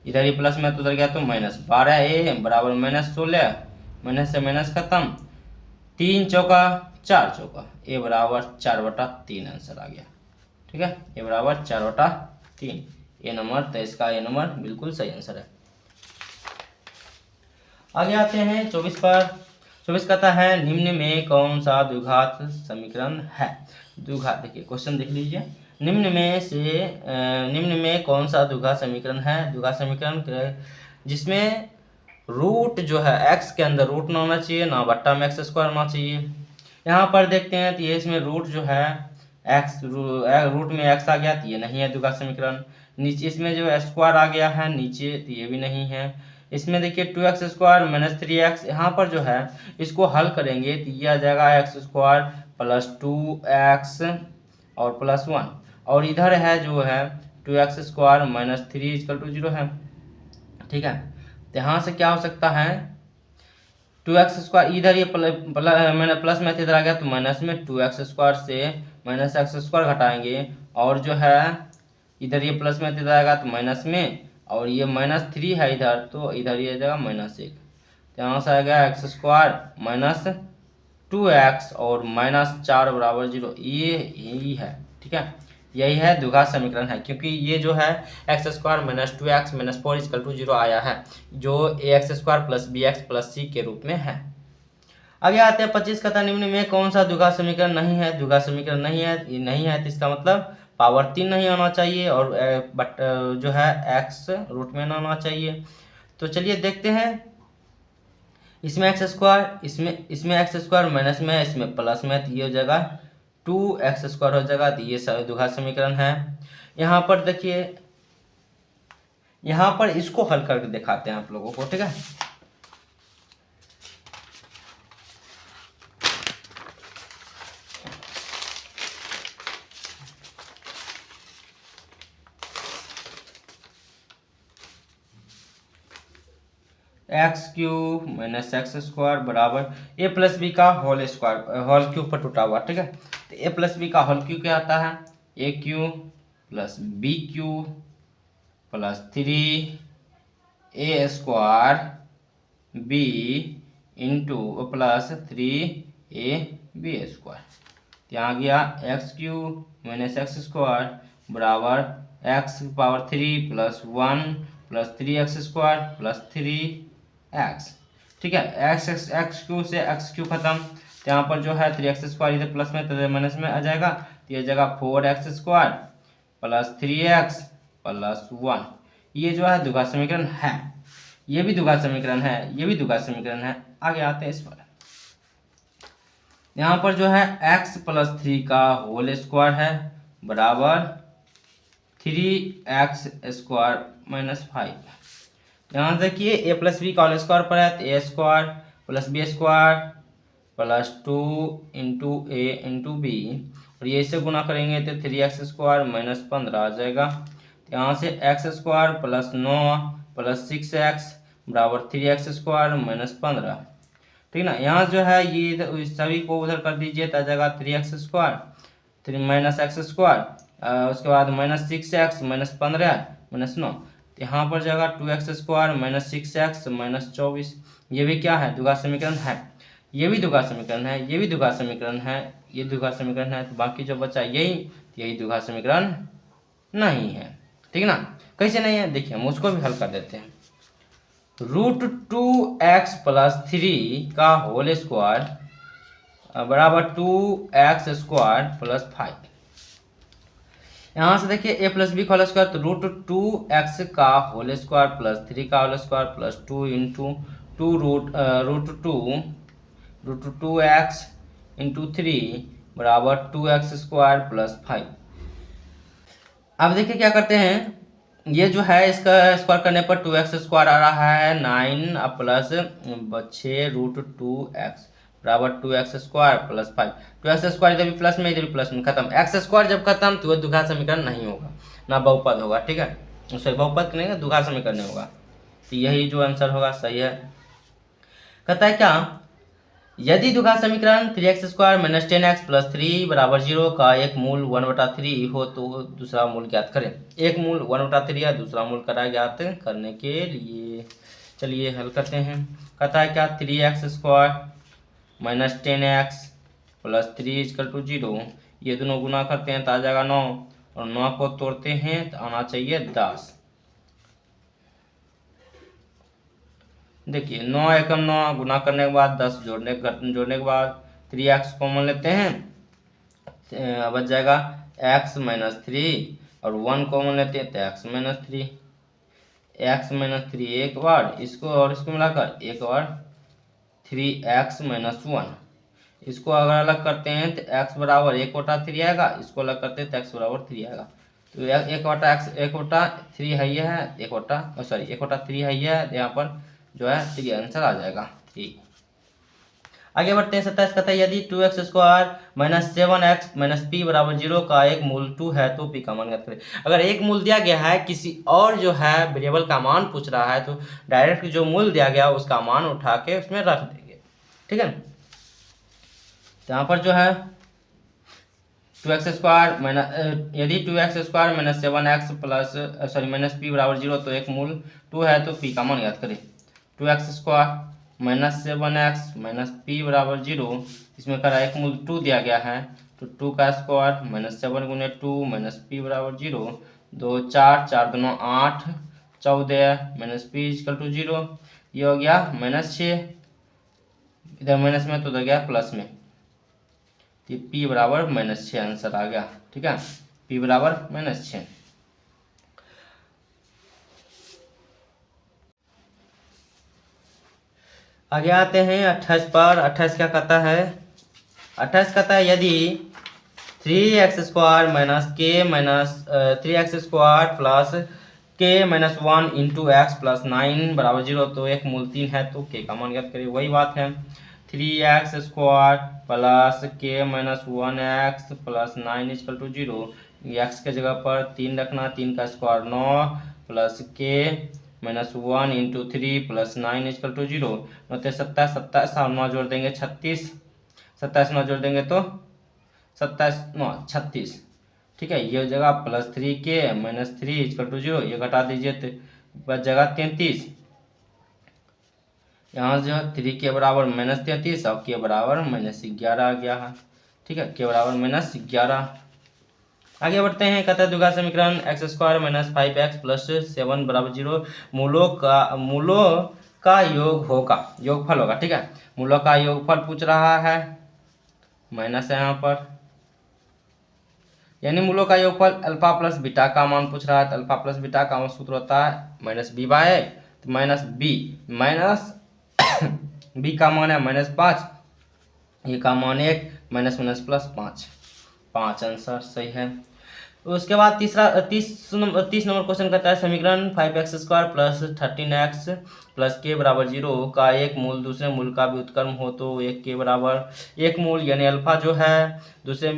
इधर ही प्लस में तो उधर गया तो -12 ए बराबर -16, माइनस से माइनस खत्म, 3 चौका 4 चौका, ए बराबर 4/3 आंसर आ गया। ठीक है, ए बराबर 4/3 ए नंबर, तो इसका ए नंबर बिल्कुल सही आंसर है। आगे आते हैं 24 पर। 24 कहता है निम्न में कौन सा द्विघात समीकरण है। द्विघात देखिए क्वेश्चन देख लीजिए, निम्न में कौन सा द्विघात समीकरण है। द्विघात समीकरण जिसमें रूट जो है x के अंदर रूट ना होना चाहिए, ना बट्टा में x स्क्वायर होना चाहिए। यहाँ पर देखते हैं तो ये इसमें रूट जो है x रूट में x आ गया तो ये नहीं है द्विघात समीकरण। नीचे इसमें जो स्क्वायर आ गया है नीचे तो ये भी नहीं है। इसमें देखिए 2x स्क्वायर माइनस 3x, यहाँ पर जो है इसको हल करेंगे तो ये आ जाएगा x स्क्वायर प्लस 2x और प्लस 1, और इधर है जो है 2x square minus 3 equal to 0 है। ठीक है, तो यहाँ से क्या हो सकता है 2x स्क्वायर, इधर ये मैंने प्लस में इधर आ गया तो माइनस में 2x स्क्वायर से माइनस x स्क्वायर घटाएंगे, और जो है इधर ये प्लस में इधर आएगा तो माइनस में, और ये -3 है इधर तो इधर ये आ जाएगा -1, तो यहाँ से आएगा x स्क्वायर माइनस 2x और -4 बराबर 0, ये यही है। ठीक है, यही है द्विघात समीकरण है, क्योंकि ये जो है x square minus 2x minus 4 equal to 0 आया है, जो ax square plus bx plus c के रूप में है। आगे आते हैं 25 का, निम्न में कौन सा द्विघात समीकरण नहीं है। द्विघात समीकरण नहीं है, ये नहीं है तो इसका मतलब पावर 3 नहीं आना चाहिए, और बट जो है x रूट में ना आना चाहिए। तो चलिए देखते हैं, इसमें x स्क्वायर, इसमें x स्क्वायर माइनस में, इसमें प्लस में, तो ये हो जाएगा 2x स्क्वायर हो जाएगा, तो ये द्विघात समीकरण है। यहाँ पर देखिए, यहाँ पर इसको हल करके दिखाते हैं आप लोगों को। ठीक है, x³ माइनस एक्स स्क्वायर बराबर a प्लस बी का होल स्क्वायर, होल क्यूब पर टूटा हुआ। ठीक है, तो a प्लस बी का होल क्यूब क्या आता है, a³ plus b³ plus 3a square b into plus 3ab square. यहाँ गया x³ माइनस एक्स स्क्वायर बराबर x power 3 plus 1 plus 3x square plus 3x। ठीक है, x³ से x³ खत्म, तो यहाँ पर जो है 3x स्क्वायर इधर प्लस में तो माइनस में आ जाएगा, तो ये जगह 4x square plus 3x plus 1। ये जो है द्विघात समीकरण है, ये भी द्विघात समीकरण है, ये भी द्विघात समीकरण है। आगे आते हैं इस पर, यहाँ पर जो है x प्लस 3 का होल स्क्वायर है बराबर 3x स्क्वायर माइनस 5। यहाँ देखिए a प्लस बी का होल स्क्वायर पर है तो a square plus B square plus 2 into A into B, और ये इसे गुना करेंगे तो 3x स्क्वायर माइनस 15 आ जाएगा। तो यहाँ से x square plus 9 plus 6x बराबर 3x स्क्वायर माइनस 15। ठीक ना, यहाँ जो है ये सभी को उधर कर दीजिए तो आ जाएगा 3x square 3 minus x square उसके बाद -6x -15 -9, तो यहाँ पर जाएगा 2x² -6x -24। ये भी क्या है, द्विघात समीकरण है। ये भी द्विघात समीकरण है, ये भी द्विघात समीकरण है, ये द्विघात समीकरण है, तो बाकी जो बचा यही द्विघात समीकरण नहीं है। ठीक है ना। कैसे नहीं है, देखिए हम उसको भी हल कर देते हैं। √2x + 3 का होल स्क्वायर बराबर 2x² + 5। यहाँ से देखिए a + b का होल स्क्वायर, तो √2x का होल स्क्वायर + 3 का होल स्क्वायर + 2 × 2√2x × 3 बराबर 2x² + 5। अब देखिए क्या करते हैं, ये जो है इसका स्क्वायर करने पर 2x² आ रहा है 9 प्लस 6√2x बराबर 2x² + 5। 2x² इधर भी प्लस में, इधर भी प्लस में, खत्म। x² जब खत्म तो वह द्विघात समीकरण नहीं होगा, ना बहुपद होगा। ठीक है, सॉरी बहुपद नहीं, द्विघात समीकरण नहीं होगा। तो यही जो आंसर होगा सही है। कहता है क्या, यदि द्विघात समीकरण 3x² - 10x + 3 = 0 का एक मूल 1/3 हो तो दूसरा मूल ज्ञात करें। एक मूल 1/3 है, दूसरा मूल करा ज्ञात करने के लिए चलिए हल करते हैं। कहता है क्या, 3x² - 10x + 3 = 0। ये दोनों गुना करते हैं तो आ जाएगा 9, और 9 को तोड़ते हैं तो आना चाहिए 10। देखिए 9 एकम 9, गुना करने के बाद 10 जोड़ने के बाद 3x कॉमन लेते हैं, बच जाएगा x - 3, और 1 कॉमन लेते हैं तो x - 3। x - 3 एक बार, इसको और इसको मिलाकर एक बार 3x - 1। इसको अगर अलग करते हैं तो x बराबर 1/3 आएगा, इसको अलग करते हैं तो x बराबर 3 आएगा। तो 1/3 है, ये है 1/3 है, ये है, यहाँ पर जो है 3 आंसर आ जाएगा। ठीक, आगे बढ़ते हैं। 27 कहता है, यदि 2x² - 7x - p = 0 का एक मूल 2 है तो p का मान ज्ञात करें। अगर एक मूल दिया गया है, किसी और जो है वेरिएबल का मान पूछ रहा है, तो डायरेक्ट जो मूल दिया गया उसका मान उठा के उसमें रख देंगे। ठीक है, तो यहाँ पर जो है 2x² यदि 2x² - 7x -p = 0 तो एक मूल 2 है तो p का मान ज्ञात करें। 2x² - 7x -p = 0, इसमें करा एक मूल 2 दिया गया है, तो 2 का स्क्वायर -7 × 2 -p = 0, 2 4 4 2 8 14 -p = 0। ये हो गया -6, इधर माइनस में तो उधर गया प्लस में, तो p बराबर -6 आंसर आ गया। ठीक है, p बराबर -6। आगे आते हैं 28 पर। 28 क्या कहता है, 28 कहता है, यदि 3x² - k - 3x² + k - 1 × x + 9 = 0 तो एक मूल 3 है तो k का मान ज्ञात करिए। वही बात है, 3x² + k - 1x + 9 = 0। x के जगह पर 3 रखना, 3 का स्क्वायर 9 + k - 1 × 3 + 9 = 0। 9 27 27 और 9 जोड़ देंगे 36, 27 9 जोड़ देंगे तो 27 9 36। ठीक है, ये हो जाएगा +3k - 3 = 0। ये घटा दीजिए तो बच जाएगा 33। यहाँ जो है 3k बराबर -33 और k बराबर -11 आ गया है। ठीक है, k बराबर -11। आगे बढ़ते हैं। कहता है द्विघात समीकरण x² - 5x + 7 = 0 मूलों का योग होगा, योगफल होगा। ठीक है, मूलों का योगफल पूछ रहा है, माइनस है यहाँ पर, यानी मूलों का योगफल अल्फा प्लस बीटा का मान पूछ रहा है। तो अल्फा प्लस बीटा का सूत्र होता है -b/a, तो -b का मान है -5, ये का मान 1, -+ 5 आंसर सही है। उसके बाद 30 नंबर क्वेश्चन कहता है, समीकरण 5x² + 13x + k = 0 का एक मूल दूसरे मूल का व्युत्क्रम हो तो एक k बराबर एक मूल यानी अल्फा जो है दूसरे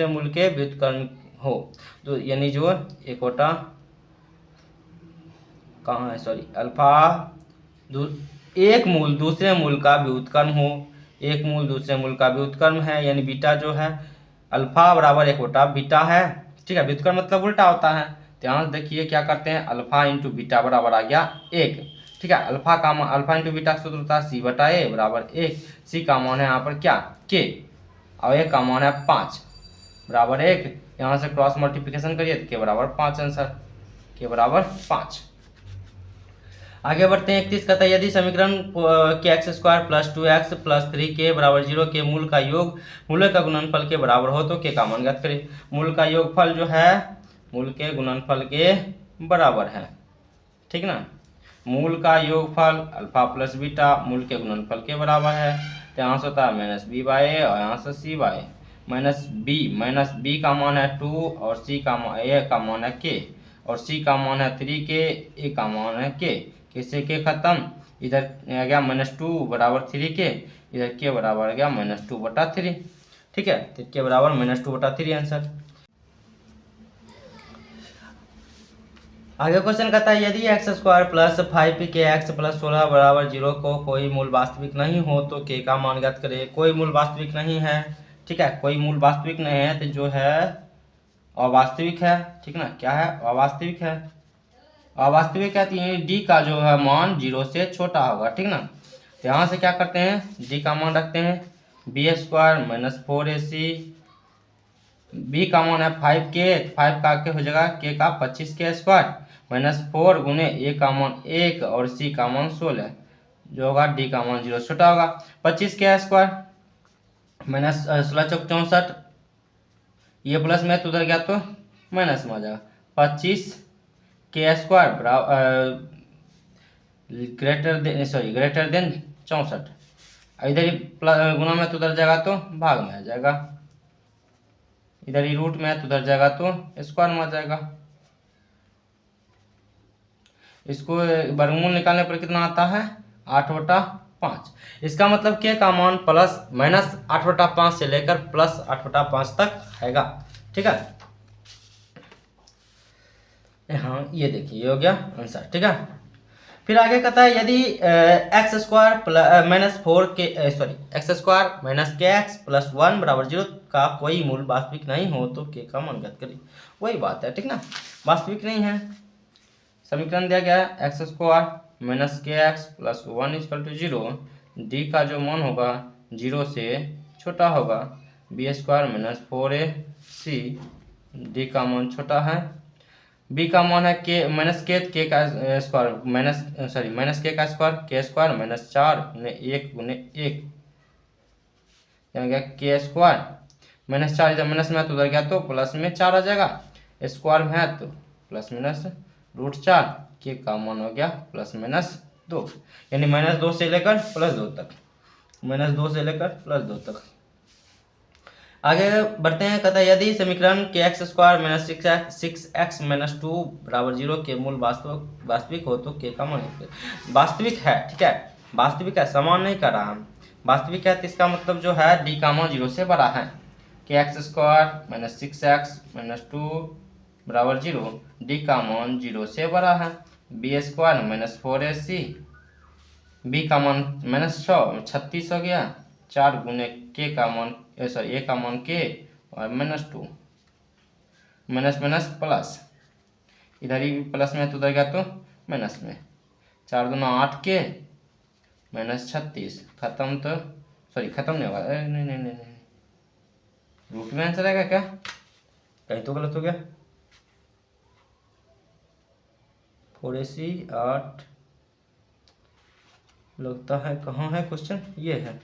मूल के व्युत्क्रम हो, तो यानी जो एक वटा कहाँ है, सॉरी, अल्फा एक मूल दूसरे मूल का व्युत्क्रम हो, एक मूल दूसरे मूल का व्युत्क्रम है, यानी बीटा जो है अल्फा बराबर 1/बीटा है, ठीक है। व्युत्क्रम मतलब उल्टा होता है। ध्यान से देखिए क्या करते हैं, अल्फा इंटू बीटा बराबर आ गया 1, ठीक है। अल्फा इंटू बीटा का सूत्र होता है c/a बराबर 1। सी का मान है यहाँ पर क्या, k, और ए का मान है 5 बराबर 1। यहाँ से क्रॉस मल्टीप्लिकेशन करिए तो के बराबर 5 आंसर, के बराबर 5। आगे बढ़ते हैं। 31 कहता है यदि समीकरण के x square plus 2x plus 3k बराबर 0 के मूल का योग मूल का गुणनफल के बराबर हो तो के का मान ज्ञात करें। मूल का योगफल जो है मूल के गुणनफल के बराबर है, ठीक ना। मूल का योगफल अल्फा प्लस बीटा मूल के गुणनफल के बराबर है, तो यहाँ से होता है -b/a और यहाँ से c/a। माइनस बी का मान है 2 और a का मान है k और c का मान है 3k, a का मान है k। किससे के खत्म, इधर आ गया -2 बराबर 3k, इधर के बराबर आ गया -2/3, ठीक है। तो के बराबर -2/3 आंसर। आगे क्वेश्चन कहता है यदि x square plus 5k(x) plus 16 बराबर 0 को कोई मूल वास्तविक नहीं हो तो के का मान ज्ञात करें। कोई मूल वास्तविक नहीं है, ठीक है। कोई मूल वास्तविक नहीं है तो जो है अवास्तविक है, ठीक ना। क्या है, अवास्तविक है। अवास्तविक है तो ये डी का जो है मान 0 से छोटा होगा, ठीक ना। तो यहाँ से क्या करते हैं, डी का मान रखते हैं b² - 4ac। बी का मान है 5k, 5 का के हो जाएगा k का 25k² -4 गुने ए का मान 1 और सी का मान 16, जो होगा डी का मान 0 छोटा होगा। 25k² -16 चौक 64, ये प्लस में तो उधर गया तो माइनस में आ जाएगा। 25k² ग्रेटर देन 64, इधर ही गुना में तो उधर जाएगा तो भाग में आ जाएगा, इधर ही रूट में है तो उधर जाएगा तो स्क्वायर में आ जाएगा। इसको वर्गमूल निकालने पर कितना आता है, 8/5। इसका मतलब के का मान -8/5 से लेकर +8/5 तक आएगा, ठीक है। हाँ ये देखिए ये हो गया आंसर, ठीक है। फिर आगे कहता है यदि x² kx प्लस 1 बराबर 0 का कोई मूल वास्तविक नहीं हो तो के का मान ज्ञात करें। वही बात है, ठीक ना। वास्तविक नहीं है, समीकरण दिया गया है x² kx प्लस 1 = 0। डी का जो मान होगा 0 से छोटा होगा। b² - 4ac, डी का मान छोटा है। बी का मान है के -k का स्क्वायर -4 गुने 1 गुने 1 के स्क्वायर -4, इधर माइनस में तो उधर गया तो प्लस में 4 आ जाएगा, स्क्वायर में है तो +-√4, के का मान हो गया +-2, यानी -2 से लेकर +2 तक, -2 से लेकर +2 तक। आगे बढ़ते हैं। कहता है यदि समीकरण के x² - 6x - 2 बराबर 0 के मूल वास्तविक हो तो के का मान वास्तविक है, ठीक है। वास्तविक है, समान नहीं कर रहा हम, वास्तविक है तो इसका मतलब जो है डी का मान 0 से बड़ा है। के x² - 6x - 2 बराबर 0, डी का मान 0 से बड़ा है। b² - 4ac, बी का मान -36 हो गया, 4 गुने के का मान ए का मान के और -2, माइनस माइनस प्लस, इधर ही प्लस में तो उधर गया तो माइनस में, 4 दूना 8k -36 खत्म, तो खत्म नहीं होगा, नहीं नहीं नहीं नहीं, रूट में आंसर आएगा क्या, कहीं तो गलत हो गया। 4ac 8 लगता है, कहाँ है क्वेश्चन, ये है।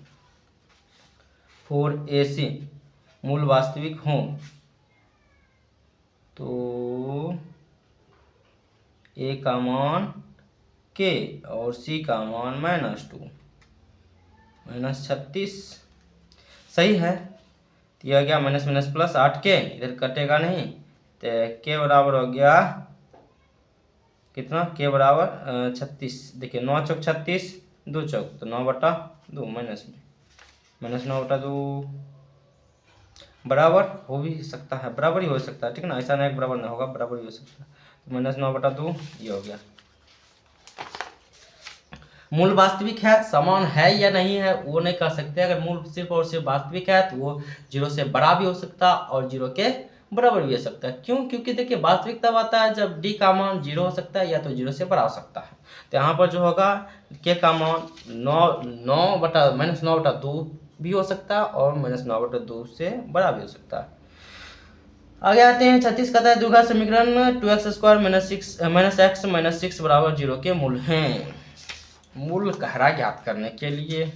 4ac मूल वास्तविक हो तो a का मान k और c का मान -2 -36 सही है। तो यह गया माइनस माइनस प्लस 8k, इधर कटेगा नहीं, तो k बराबर हो गया कितना, k बराबर 36। देखिए 9 चौक 36, 2 चौक तो 9/2, माइनस में -9/2 बराबर हो भी सकता है, बराबर ही हो सकता है, ठीक ना, ऐसा नहीं बराबर ना होगा, बराबर ही हो सकता है। तो -9/2 ये हो गया। मूल वास्तविक है, समान है या नहीं है वो नहीं कह सकते। अगर मूल सिर्फ और सिर्फ वास्तविक है तो वो 0 से बड़ा भी हो सकता और 0 के बराबर भी हो सकता है। क्यों? क्योंकि देखिए वास्तविक तब आता है जब डी का मान 0 हो सकता है या तो 0 से बड़ा हो सकता है। तो यहाँ पर जो होगा के का मान 9/-2 भी हो सकता है और -9/2 से बड़ा भी हो सकता है। आगे आते हैं 36 कहता है द्विघात समीकरण 2x² - x बराबर 0 के मूल हैं। मूल गहरा ज्ञात करने के लिए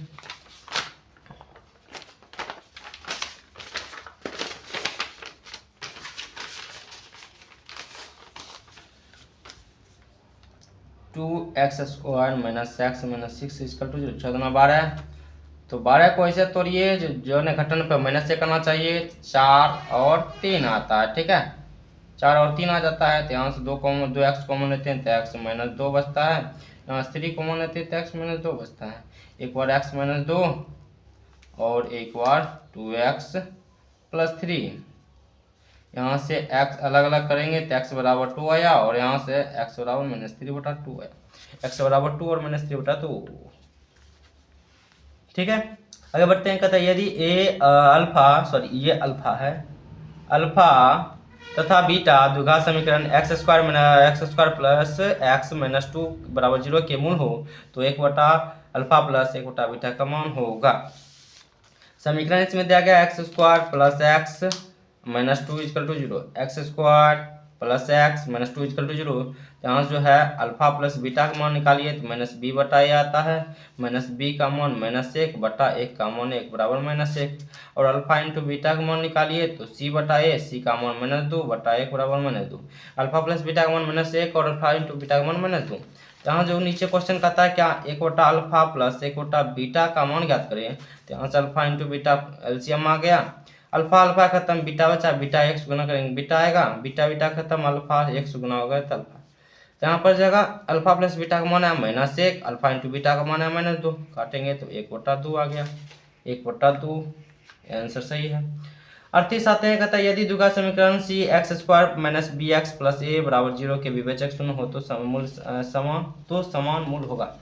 2x² - x - 6 = 0। 14 तो 12 को ऐसे तोड़िए जो ने घटन पे माइनस से करना चाहिए। 4 और 3 आता है, ठीक है। 4 और 3 आ जाता है तो यहाँ से 2x कॉमन लेते हैं तो x - 2 बचता है। यहाँ से 3 कॉमन लेते हैं तो x - 2 बचता है। एक बार x - 2 और एक बार 2x + 3। यहाँ से x अलग अलग करेंगे तो x बराबर 2 आया और यहाँ से x बराबर -3/2 आया। x बराबर 2 और -3/2, ठीक है। आगे बढ़ते हैं। कहता है यदि ये अल्फा है, अल्फा तथा बीटा द्विघात समीकरण x² + x - 2 बराबर 0 के मूल हो तो 1/अल्फा + 1/बीटा का मान होगा। समीकरण इसमें दिया गया x² + x - 2 = 0, x² + x - 2 = 0। यहाँ जो है अल्फा प्लस बीटा का मान निकालिए तो -b/a आता है। -b का मान -1/1 का मान 1 बराबर -1 और अल्फा इंटू बीटा का मान निकालिए तो c/a, c का मान -2/1 बराबर -2। अल्फा प्लस बीटा का मान -1 और अल्फा इंटू बीटा का मान -2। यहाँ जो नीचे क्वेश्चन कहता है क्या 1/अल्फा + 1/बीटा का मान ज्ञात करें। तो यहाँ से अल्फा इंटू बीटा एलसीएम आ गया। अल्फा अल्फा खत्म, बीटा बचा, बीटा 1 से गुना करेंगे बीटा आएगा, बीटा बीटा खत्म, अल्फा 1 से गुना हो गया तो अल्फा। तो यहाँ पर जगह अल्फा प्लस बीटा का मान है -1, अल्फा इंटू बीटा का मान है -2, काटेंगे तो 1/2 आ गया। 1/2 आंसर सही है। 38 आते हैं। कहता है यदि द्विघात समीकरण c(x² - bx + a = 0 के विवेचक शून्य हो तो समान मूल होगा।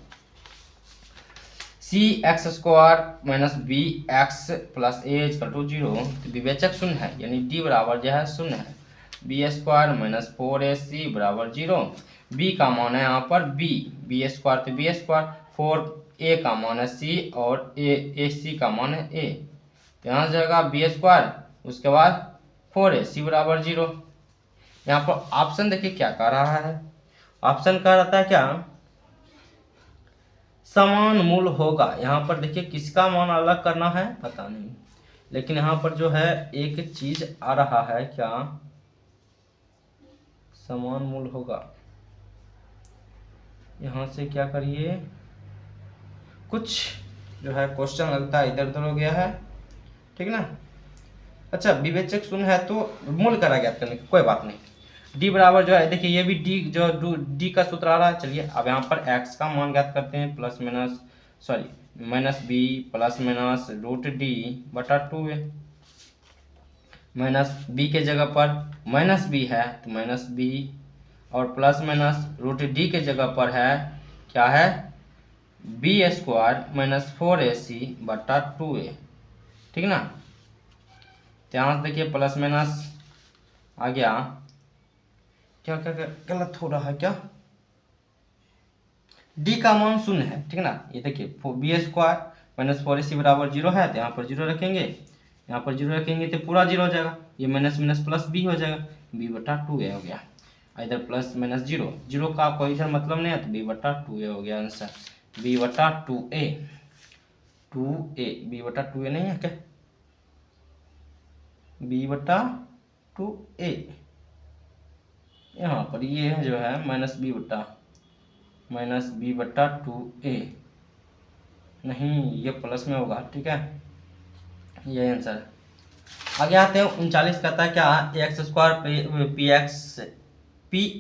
c(x² - bx + a = 0 तो विवेचक शून्य है यानी d बराबर जो है 0 है। b² - 4ac बराबर 0। b का मान है यहाँ पर b² तो b², 4a का मान है c और ac का मान है a। तो यहाँ जाएगा b², उसके बाद 4ac बराबर 0। यहाँ पर ऑप्शन देखिए क्या कह रहा है। ऑप्शन कह रहा था क्या समान मूल होगा। यहाँ पर देखिए किसका मान अलग करना है पता नहीं, लेकिन यहाँ पर जो है एक चीज आ रहा है क्या समान मूल होगा। यहाँ से क्या करिए कुछ जो है क्वेश्चन लगता है इधर उधर हो गया है, ठीक ना। अच्छा विवेचक शून्य है तो मूल करा ज्ञात करने की कोई बात नहीं। डी बराबर जो है देखिए ये भी डी जो डी का सूत्र आ रहा है। चलिए अब यहाँ पर एक्स का मान ज्ञात करते हैं -b +√d/2 है। -b के जगह पर -b है तो -b और +√d के जगह पर है क्या है b² - 4ac/2a, ठीक ना। यहाँ से देखिए प्लस माइनस आ गया। क्या क्या गलत हो रहा है क्या, डी का मान 0 है, ठीक ना। ये देखिए b² - 4ac बराबर 0 है तो यहाँ पर 0 रखेंगे, यहाँ पर 0 रखेंगे तो पूरा 0 हो जाएगा। ये माइनस माइनस प्लस b हो जाएगा, b/2a हो गया। इधर प्लस माइनस 0 0 का कोई इधर मतलब नहीं है तो b/2a हो गया आंसर। b/2a 2a b/2a नहीं है क्या b/2a। यहाँ पर ये जो है -b/2a नहीं ये प्लस में होगा, ठीक है। ये आंसर है। आगे आते हैं 39 कहता है क्या x² - q²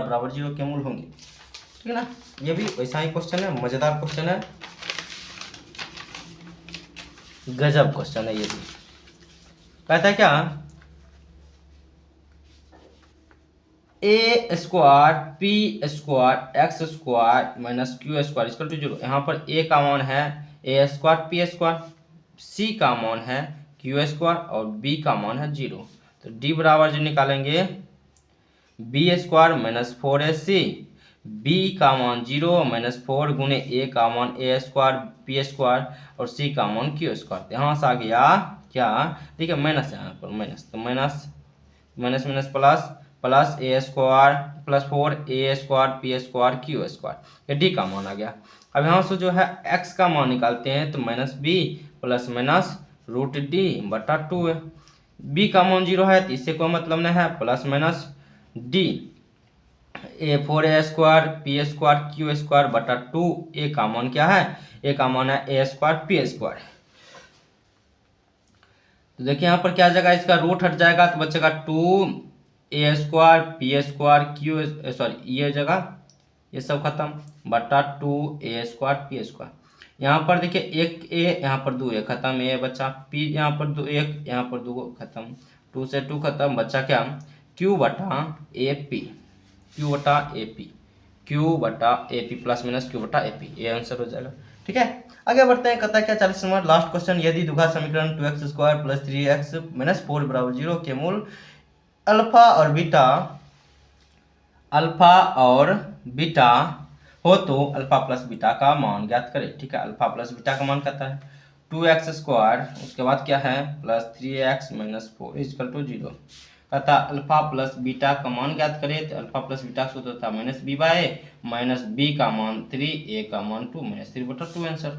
बराबर 0 के मूल होंगे, ठीक है ना। ये भी वैसा ही क्वेश्चन है, मजेदार क्वेश्चन है, गजब क्वेश्चन है। ये भी कहता है क्या A square P square X square minus Q square equal to 0। यहाँ पर ए का मान है A square P square, C का मान है क्यू स्क्वायर और बी का मान है 0। तो डी बराबर जो निकालेंगे B square minus 4ac, B का मान 0 माइनस 4 गुने ए का मान ए स्क्वायर पी स्क्वायर और सी का मान क्यू स्क्वायर। यहाँ से आ गया क्या, देखिए माइनस, यहाँ पर माइनस, तो minus minus minus plus plus A square plus 4 A square P square Q square, ये डी का मान आ गया। अब यहाँ से जो है एक्स का मान निकालते हैं तो minus B plus minus root D बटा 2 है। बी का मान 0 है तो इससे कोई मतलब नहीं है, plus minus D A 4 A square P square Q square बटा 2, ए का मान क्या है, ए का मान है ए स्क्वायर पी स्क्वायर। तो देखिए यहाँ पर क्या जाएगा, इसका रूट हट जाएगा तो बचेगा 2 A square P square Q sorry ये जगह ये सब खत्म बटा 2 ए स्क्वायर पी स्क्वायर। यहाँ पर देखिए एक ए, यहाँ पर 2 ए खत्म, ए बचा पी, यहाँ पर 2 एक, यहाँ पर 2 खत्म, 2 से 2 खत्म, बचा क्या क्यू बटा ए पी, क्यू बटा ए पी, क्यू बटा A P plus minus Q बटा ए पी, ये आंसर हो जाएगा। ठीक है, आगे बढ़ते हैं। कहता है क्या 40 नंबर लास्ट क्वेश्चन, यदि द्विघात समीकरण 2x square plus 3x minus 4 बराबर 0 के मूल अल्फा और बीटा हो तो अल्फा प्लस बीटा का मान ज्ञात करें। ठीक है, अल्फा प्लस बीटा का मान कहता है 2x स्क्वायर, उसके बाद क्या है plus 3x minus 4 equal to 0। कहता अल्फा प्लस बीटा का मान ज्ञात करें तो अल्फा प्लस बीटा सूत्र होता है माइनस बी बाय ए, माइनस बी का मान 3, ए का मान 2, माइनस 3 बटा 2 आंसर,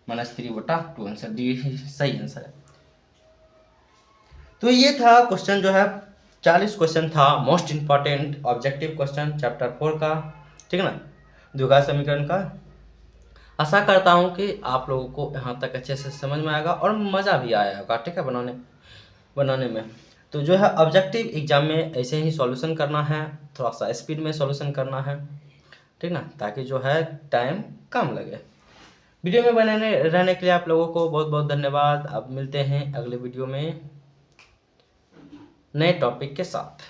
माइनस 3 बटा 2 आंसर, डी सही आंसर है। तो ये था क्वेश्चन जो है 40 क्वेश्चन था, most important objective question chapter 4 का। ठीक है ना, द्विघात समीकरण का। आशा करता हूँ कि आप लोगों को यहाँ तक अच्छे से समझ में आएगा और मज़ा भी आया होगा। ठीक है, बनाने में। तो जो है ऑब्जेक्टिव एग्जाम में ऐसे ही सॉल्यूशन करना है, थोड़ा सा स्पीड में सॉल्यूशन करना है। ठीक ना, ताकि जो है टाइम कम लगे। वीडियो में बने रहने के लिए आप लोगों को बहुत बहुत धन्यवाद। अब मिलते हैं अगले वीडियो में नए टॉपिक के साथ।